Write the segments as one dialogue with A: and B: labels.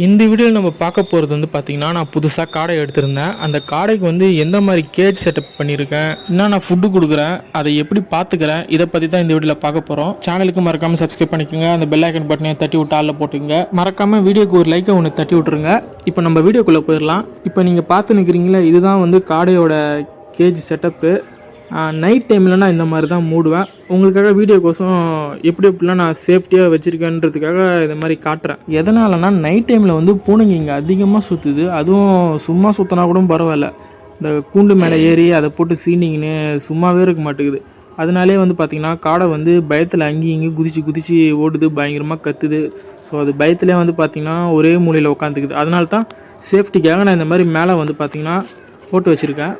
A: இந்த வீடியோவில் நம்ம பார்க்க போகிறது வந்து பார்த்திங்கன்னா, நான் புதுசாக காடை எடுத்திருந்தேன். அந்த காடைக்கு வந்து எந்த மாதிரி கேஜ் செட்டப் பண்ணியிருக்கேன், என்னென்ன ஃபுட்டு கொடுக்குறேன், அதை எப்படி பார்த்துக்கிறேன், இதை பற்றி தான் இந்த வீடியோவில் பார்க்க போகிறோம். சேனலுக்கு மறக்காமல் சப்ஸ்கிரைப் பண்ணிக்கோங்க. அந்த பெல் ஐக்கன் பட்டனை தட்டி விட்டு ஆளில் போட்டுங்க. மறக்காமல் வீடியோக்கு ஒரு லைக்கை ஒன்று தட்டி விட்ருங்க. இப்போ நம்ம வீடியோக்குள்ளே போயிடலாம். இப்போ நீங்கள் பார்த்து நிற்கிறீங்களா, இதுதான் வந்து காடையோட கேஜ் செட்டப்பு. நைட் டைமில் நான் இந்த மாதிரி தான் மூடுவேன். உங்களுக்காக வீடியோக்கோசம் எப்படிலாம் நான் சேஃப்டியாக வச்சுருக்கேன்றதுக்காக இந்த மாதிரி காட்டுறேன். எதனாலனா நைட் டைமில் வந்து பூனைங்க இங்கே அதிகமாக சுற்றுது. அதுவும் சும்மா சுற்றினா கூட பரவாயில்ல, இந்த கூண்டு மேலே ஏறி அதை போட்டு சீனிங்கன்னு சும்மாவே இருக்க மாட்டேங்குது. அதனாலே வந்து பார்த்திங்கன்னா காடை வந்து பயத்தில் அங்கேயும் இங்கேயும் குதிச்சு ஓடுது, பயங்கரமாக கத்துது. ஸோ அது பயத்துலேயே வந்து பார்த்திங்கன்னா ஒரே மூலையில் உட்காந்துக்குது. அதனால தான் சேஃப்டிக்காக நான் இந்த மாதிரி மேலே வந்து பார்த்திங்கன்னா போட்டு வச்சுருக்கேன்.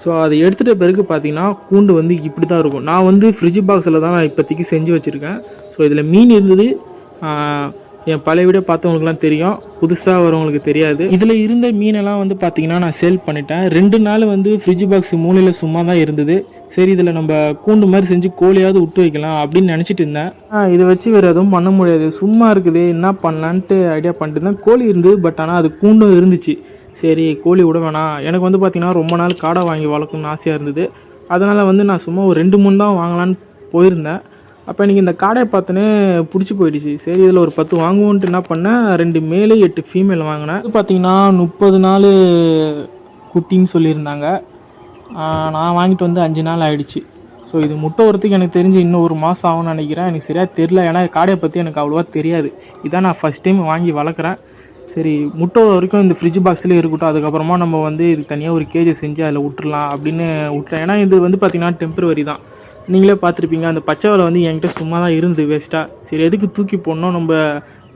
A: ஸோ அதை எடுத்துகிட்ட பிறகு பார்த்தீங்கன்னா கூண்டு வந்து இப்படி தான் இருக்கும். நான் வந்து ஃப்ரிட்ஜ் பாக்ஸில் தான் நான் இப்போதைக்கு செஞ்சு வச்சுருக்கேன். ஸோ இதில் மீன் இருந்தது. என் பழைய வீடியோ பார்த்தவங்களுக்குலாம் தெரியும், புதுசாக வரவங்களுக்கு தெரியாது. இதில் இருந்த மீனெல்லாம் வந்து பார்த்திங்கன்னா நான் சேல் பண்ணிட்டேன். 2 நாள் வந்து ஃப்ரிட்ஜ் பாக்ஸ் மூலையில் சும்மா தான் இருந்தது. சரி, இதில் நம்ம கூண்டு மாதிரி செஞ்சு கோழியாவது விட்டு வைக்கலாம் அப்படின்னு நினச்சிட்டு இருந்தேன். இதை வச்சு வேறு எதுவும் பண்ண முடியாது, சும்மா இருக்குது, என்ன பண்ணலான்ட்டு ஐடியா பண்ணிட்டு இருந்தேன். கோழி இருந்தது, பட் ஆனால் அது கூண்டும் இருந்துச்சு. சரி, கோழி விட வேணாம். எனக்கு வந்து பார்த்திங்கன்னா ரொம்ப நாள் காடை வாங்கி வளர்க்கணும்னு ஆசையாக இருந்தது. அதனால் வந்து நான் சும்மா ஒரு 2-3 தான் வாங்கலான்னு போயிருந்தேன். அப்போ எனக்கு இந்த காடையை பார்த்தோன்னே பிடிச்சி போயிடுச்சு. சரி, இதில் ஒரு 10 வாங்குவோன்ட்டு என்ன பண்ணேன், 2 மேலே 8 ஃபீமேல் வாங்கினேன். அது பார்த்திங்கன்னா 30 நாள் குட்டின்னு சொல்லியிருந்தாங்க. நான் வாங்கிட்டு வந்து 5 நாள் ஆகிடுச்சு. ஸோ இது முட்டை வரத்துக்கு எனக்கு தெரிஞ்சு இன்னும் 1 மாதம் ஆகும்னு நினைக்கிறேன். எனக்கு சரியாக தெரில, ஏன்னா காடையை பற்றி எனக்கு அவ்வளோவா தெரியாது. இதான் நான் ஃபஸ்ட் டைம் வாங்கி வளர்க்குறேன். சரி, முட்டை வரைக்கும் இந்த ஃப்ரிட்ஜ் பாக்ஸ்லேயே இருக்கட்டும், அதுக்கப்புறமா நம்ம வந்து இது தனியாக ஒரு கேஜை செஞ்சு அதில் விட்டுறலாம் அப்படின்னு விட்டுறேன். ஏன்னா இது வந்து பார்த்திங்கன்னா டெம்பரவரி தான். நீங்களே பார்த்துருப்பீங்க, அந்த பச்சை வலை வந்து என்கிட்ட சும்மா தான் இருந்து வேஸ்ட்டாக. சரி, எதுக்கு தூக்கி போடணும், நம்ம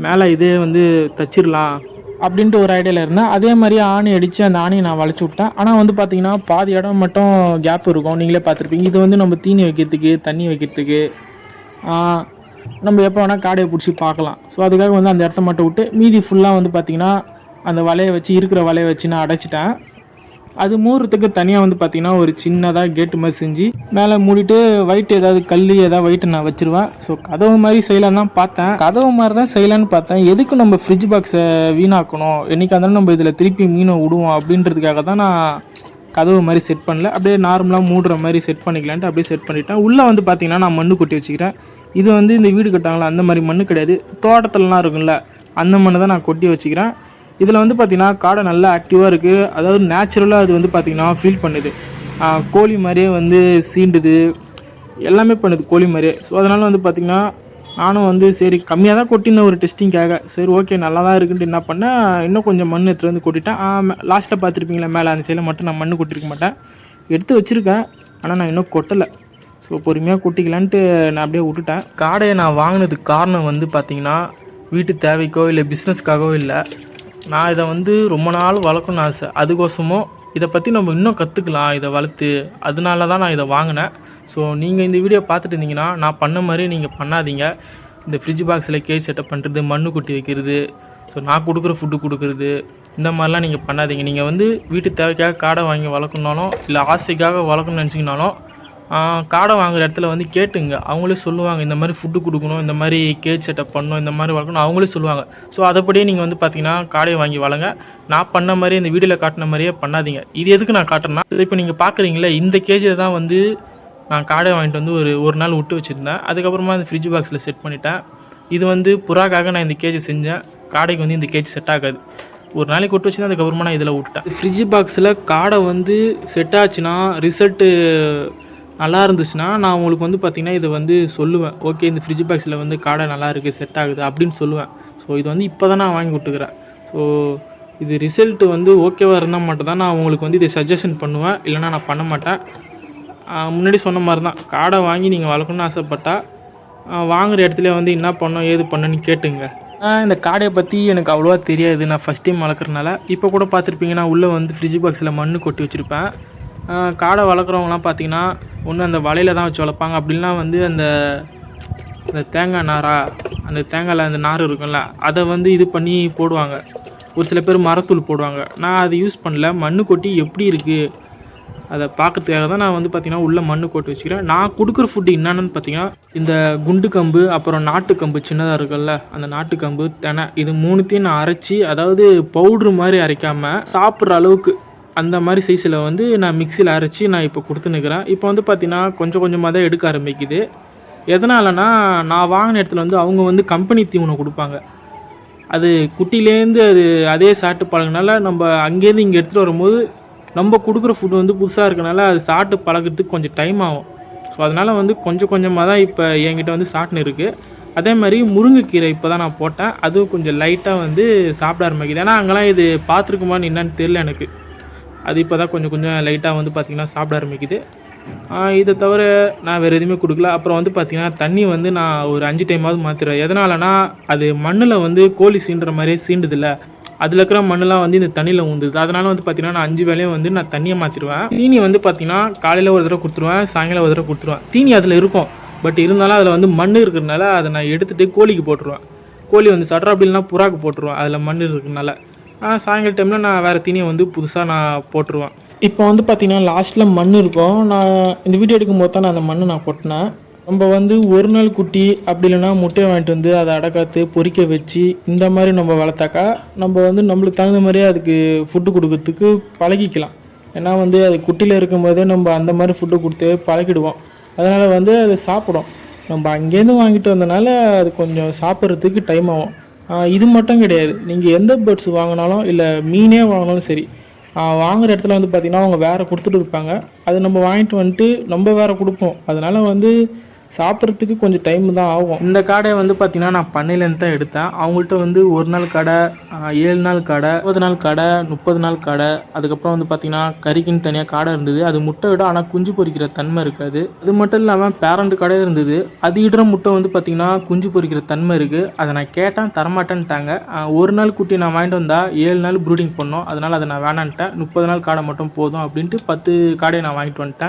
A: மேலே இதே வந்து தச்சிடலாம் அப்படின்ட்டு ஒரு ஐடியாவில் இருந்தேன். அதே மாதிரி ஆணி அடித்து அந்த ஆணியை நான் வளைச்சி விட்டேன். ஆனால் வந்து பார்த்திங்கன்னா பாதி இடம் மட்டும் கேப் இருக்கும், நீங்களே பார்த்துருப்பீங்க. இது வந்து நம்ம தீனி வைக்கிறதுக்கு, தண்ணி வைக்கிறதுக்கு, நம்ம எப்போ வேணால் காடையை பிடிச்சி பார்க்கலாம். ஸோ அதுக்காக வந்து அந்த இடத்த மட்டும் விட்டு மீதி ஃபுல்லாக வந்து பார்த்திங்கன்னா அந்த வலையை வச்சு, இருக்கிற வலையை வச்சு நான் அடைச்சிட்டேன். அது மூடுறதுக்கு தனியாக வந்து பார்த்திங்கன்னா ஒரு சின்னதாக கேட்டு மாதிரி செஞ்சு மேலே மூடிட்டு வைட்டு ஏதாவது கல் ஏதாவது வைட்டு நான் வச்சுருவேன். ஸோ கதவு மாதிரி செய்யலான்னு தான் பார்த்தேன், கதவு மாதிரி தான் செய்யலான்னு பார்த்தேன். எதுக்கு நம்ம ஃப்ரிட்ஜ் பாக்ஸை வீணாக்கணும், என்றைக்கு இருந்தாலும் நம்ம இதில் திருப்பி மீனை விடுவோம் அப்படின்றதுக்காக தான் நான் கதவு மாதிரி செட் பண்ணல. அப்படியே நார்மலாக மூடுற மாதிரி செட் பண்ணிக்கலான்ட்டு அப்படியே செட் பண்ணிவிட்டேன். உள்ளே வந்து பார்த்திங்கன்னா நான் மண்ணு கொட்டி வச்சுக்கிறேன். இது வந்து இந்த வீடு கட்டாங்களா அந்த மாதிரி மண்ணு கிடையாது, தோட்டத்துலலாம் இருக்கும்ல அந்த மண்ணை தான் நான் கொட்டி வச்சுக்கிறேன். இதில் வந்து பார்த்திங்கன்னா காடை நல்லா ஆக்டிவாக இருக்குது. அதாவது நேச்சுரலாக அது வந்து பார்த்திங்கன்னா ஃபீல் பண்ணுது. கோழி மாதிரியே வந்து சீண்டுது, எல்லாமே பண்ணுது கோழி மாதிரியே. ஸோ அதனால் வந்து பார்த்திங்கன்னா நானும் வந்து சரி கம்மியாக தான் கொட்டினேன் ஒரு டெஸ்டிங்காக. சரி, ஓகே, நல்லா தான் இருக்குன்ட்டு என்ன பண்ணேன், இன்னும் கொஞ்சம் மண் எடுத்துகிட்டு வந்து கொட்டிட்டேன். லாஸ்ட்டில் பார்த்துருப்பீங்களா, மேலே அந்த சைடில் மட்டும் நான் மண் கொட்டிருக்க மாட்டேன், எடுத்து வச்சுருக்கேன். ஆனால் நான் இன்னும் கொட்டலை. ஸோ பொறுமையாக கொட்டிக்கலான்ட்டு நான் அப்படியே விட்டுட்டேன். காடையை நான் வாங்கினதுக்கு காரணம் வந்து பார்த்திங்கன்னா வீட்டு தேவைக்கோ இல்லை பிஸ்னஸ்க்காகவோ இல்லை. நான் இதை வந்து ரொம்ப நாள் வளர்க்கணும்னு ஆசை. அதுக்கோசமோ இதை பற்றி நம்ம இன்னும் கற்றுக்கலாம் இதை வளர்த்து, அதனால தான் நான் இதை வாங்கினேன். ஸோ நீங்கள் இந்த வீடியோ பார்த்துட்டு இருந்தீங்கன்னா நான் பண்ண மாதிரி நீங்கள் பண்ணாதீங்க. இந்த ஃப்ரிட்ஜ் பாக்ஸில் கேஜ் செட்டப் பண்ணுறது, மண்ணு கொட்டி வைக்கிறது, ஸோ நான் கொடுக்குற ஃபுட்டு கொடுக்குறது, இந்த மாதிரிலாம் நீங்கள் பண்ணாதீங்க. நீங்கள் வந்து வீட்டு தேவைக்காக காடை வாங்கி வளர்க்கணுனாலும் இல்லை ஆசைக்காக வளர்க்கணும்னு நினச்சிங்கனாலும் காடை வாங்குகிற இடத்துல வந்து கேட்டுங்க. அவங்களே சொல்லுவாங்க இந்த மாதிரி ஃபுட்டு கொடுக்கணும், இந்த மாதிரி கேஜ் செட்டப் பண்ணணும், இந்த மாதிரி வளர்க்கணும், அவங்களே சொல்லுவாங்க. ஸோ அதைப்படியே நீங்கள் வந்து பார்த்திங்கன்னா காடையை வாங்கி வளங்க. நான் பண்ண மாதிரி இந்த வீடியோவில் காட்டின மாதிரியே பண்ணாதீங்க. இது எதுக்கு நான் காட்டுறேன்னா, இப்போ நீங்கள் பார்க்குறீங்களே இந்த கேஜில் தான் வந்து நான் காடையை வாங்கிட்டு வந்து ஒரு நாள் விட்டு வச்சுருந்தேன். அதுக்கப்புறமா இந்த ஃப்ரிட்ஜ் பாக்ஸில் செட் பண்ணிட்டேன். இது வந்து புறாக்காக நான் இந்த கேஜ் செஞ்சேன். காடைக்கு வந்து இந்த கேஜ் செட் ஆகாது. ஒரு நாளைக்கு விட்டு வச்சுருந்தேன், அதுக்கப்புறமா நான் இதில் விட்டுட்டேன். ஃப்ரிட்ஜ் பாக்ஸில் காடை வந்து செட் ஆச்சுன்னா, ரிசல்ட்டு நல்லா இருந்துச்சுன்னா நான் உங்களுக்கு வந்து பார்த்திங்கன்னா இதை வந்து சொல்லுவேன். ஓகே, இந்த ஃப்ரிட்ஜ் பாக்ஸில் வந்து காடை நல்லா இருக்குது, செட் ஆகுது அப்படின்னு சொல்லுவேன். ஸோ இது வந்து இப்போ தான் நான் வாங்கி விட்டுக்கிறேன். ஸோ இது ரிசல்ட்டு வந்து ஓகேவாக இருந்தால் மட்டும் தான் நான் உங்களுக்கு வந்து இதை சஜஷன் பண்ணுவேன், இல்லைனா நான் பண்ண மாட்டேன். முன்னாடி சொன்ன மாதிரி தான், காடை வாங்கி நீங்கள் வளர்க்கணும்னு ஆசைப்பட்டால் வாங்குகிற இடத்துல வந்து என்ன பண்ணோம் ஏது பண்ணணும்னு கேட்டுங்க. இந்த காடையை பற்றி எனக்கு அவ்வளோவா தெரியாது, நான் ஃபஸ்ட் டைம் வளர்க்குறனால. இப்போ கூட பார்த்துருப்பீங்கன்னா உள்ளே வந்து ஃப்ரிட்ஜ் பாக்ஸில் மண் கொட்டி வச்சுருப்பேன். காடை வளர்க்குறவங்களாம் பார்த்திங்கன்னா ஒன்று அந்த வலையில் தான் வச்சு வளர்ப்பாங்க, அப்படிலாம் வந்து அந்த தேங்காய் நாரா, அந்த தேங்காயில் அந்த நார் இருக்கும்ல அதை வந்து இது பண்ணி போடுவாங்க. ஒரு சில பேர் மரத்தூள் போடுவாங்க. நான் அதை யூஸ் பண்ணல, மண் கொட்டி எப்படி இருக்குது அதை பார்க்கறதுக்காக தான் நான் வந்து பார்த்திங்கன்னா உள்ளே மண் போட்டு வச்சுக்கிறேன். நான் கொடுக்குற ஃபுட்டு என்னென்னு பார்த்தீங்கன்னா, இந்த குண்டு கம்பு, அப்புறம் நாட்டு கம்பு சின்னதாக இருக்குல்ல, அந்த நாட்டு கம்பு, தெனை இது 3த்தையும் நான் அரைச்சி, அதாவது பவுட்ரு மாதிரி அரைக்காமல் சாப்பிட்ற அளவுக்கு அந்த மாதிரி சைஸில் வந்து நான் மிக்சியில் அரைச்சி நான் இப்போ கொடுத்துன்னுக்கிறேன். இப்போ வந்து பார்த்திங்கன்னா கொஞ்சம் கொஞ்சமாக தான் எடுக்க ஆரம்பிக்குது. எதனாலனா, நான் வாங்கின இடத்துல வந்து அவங்க வந்து கம்பெனி தீவனம் கொடுப்பாங்க. அது குட்டிலேருந்து அது அதே சாப்பிட்டு பழகினால நம்ம அங்கேருந்து இங்கே எடுத்துகிட்டு வரும்போது நம்ம கொடுக்குற ஃபுட்டு வந்து புதுசாக இருக்கனால அது சாப்பிட்டு பழகிறதுக்கு கொஞ்சம் டைம் ஆகும். ஸோ அதனால் வந்து கொஞ்சம் கொஞ்சமாக தான் இப்போ என்கிட்ட வந்து சாப்பிட்னு இருக்குது. அதே மாதிரி முருங்கைக்கீரை இப்போ தான் நான் போட்டேன். அதுவும் கொஞ்சம் லைட்டாக வந்து சாப்பிட ஆரம்பிக்குது. ஏன்னா அங்கெல்லாம் இது பார்த்துருக்குமான்னு என்னன்னு தெரியல எனக்கு. அது இப்போ தான் கொஞ்சம் கொஞ்சம் லைட்டாக வந்து பார்த்திங்கன்னா சாப்பிட ஆரம்பிக்குது. இதை தவிர நான் வேறு எதுவுமே கொடுக்கல. அப்புறம் வந்து பார்த்திங்கன்னா தண்ணி வந்து நான் ஒரு 5 டைமாவது மாற்றிடுவேன். எதனாலனா அது மண்ணில் வந்து கோழி சீண்டுற மாதிரியே சீண்டுதில்ல, அதில் இருக்கிற மண்ணெலாம் வந்து இந்த தண்ணியில் ஊந்துது. அதனால் வந்து பார்த்திங்கன்னா நான் 5 வேளையும் வந்து நான் தண்ணியை மாற்றிடுவேன். தீனி வந்து பார்த்திங்கன்னா காலையில் ஒரு தடவை கொடுத்துருவேன், சாயங்காலம் ஒரு தடவை கொடுத்துருவேன். தீனி அதில் இருக்கும், பட் இருந்தாலும் அதில் வந்து மண் இருக்கிறதுனால அதை நான் எடுத்துகிட்டு கோழிக்கு போட்டுருவேன். கோழி வந்து சாப்பிட்றா, அப்படி இல்லைனா புறாக்கு போட்டுருவேன். அதில் மண் இருக்கிறதுனால சாயங்கால டைமில் நான் வேறு தீனியை வந்து புதுசாக நான் போட்டுருவேன். இப்போ வந்து பார்த்திங்கன்னா லாஸ்ட்டில் மண் இருக்கும். நான் இந்த வீடியோ எடுக்கும்போது தான் நான் அந்த மண்ணை நான் கொட்டினேன். நம்ம வந்து ஒரு நாள் குட்டி அப்படி இல்லைனா முட்டையை வாங்கிட்டு வந்து அதை அடக்காத்து பொறிக்க வச்சு இந்த மாதிரி நம்ம வளர்த்தாக்கா நம்ம வந்து நம்மளுக்கு தகுந்த மாதிரியே அதுக்கு ஃபுட்டு கொடுக்கறதுக்கு பழகிக்கலாம். ஏன்னா வந்து அது குட்டியில் இருக்கும்போதே நம்ம அந்த மாதிரி ஃபுட்டு கொடுத்து பழகிடுவோம். அதனால் வந்து அது சாப்பிடும். நம்ம அங்கேருந்து வாங்கிட்டு வந்தனால அது கொஞ்சம் சாப்பிட்றதுக்கு டைம் ஆகும். இது மட்டும் கிடையாது, நீங்கள் எந்த பேர்ட்ஸ் வாங்கினாலும் இல்லை மீனே வாங்கினாலும் சரி, வாங்குகிற இடத்துல வந்து பார்த்திங்கன்னா அவங்க வேறு கொடுத்துட்டு இருப்பாங்க. அது நம்ம வாங்கிட்டு வந்துட்டு நம்ம வேறு கொடுப்போம். அதனால் வந்து சாப்பிட்றதுக்கு கொஞ்சம் டைம் தான் ஆகும். இந்த காடையை வந்து பார்த்திங்கன்னா நான் பண்ணையிலேருந்து தான் எடுத்தேன். அவங்கள்ட்ட வந்து 1 நாள் கடை, 7 நாள் கடை, 30 நாள் கடை, 30 நாள் கடை, அதுக்கப்புறம் வந்து பார்த்திங்கன்னா கறிக்குன்னு தனியாக கடை இருந்தது. அது முட்டை விட ஆனால் குஞ்சு பொரிக்கிற தன்மை இருக்காது. அது மட்டும் இல்லாமல் பேரண்ட் கடை இருந்தது. அது இடுற முட்டை வந்து பார்த்திங்கன்னா குஞ்சு பொரிக்கிற தன்மை இருக்குது. அதை நான் கேட்டேன், தரமாட்டேன்ட்டாங்க. 1 நாள் குட்டி நான் வாங்கிட்டு வந்தால் 7 நாள் ப்ரூடிங் பண்ணோம். அதனால் அதை நான் வேணான்ட்டேன். 30 நாள் காடை மட்டும் போதும் அப்படின்ட்டு 10 காடையை நான் வாங்கிட்டு வந்துட்டேன்.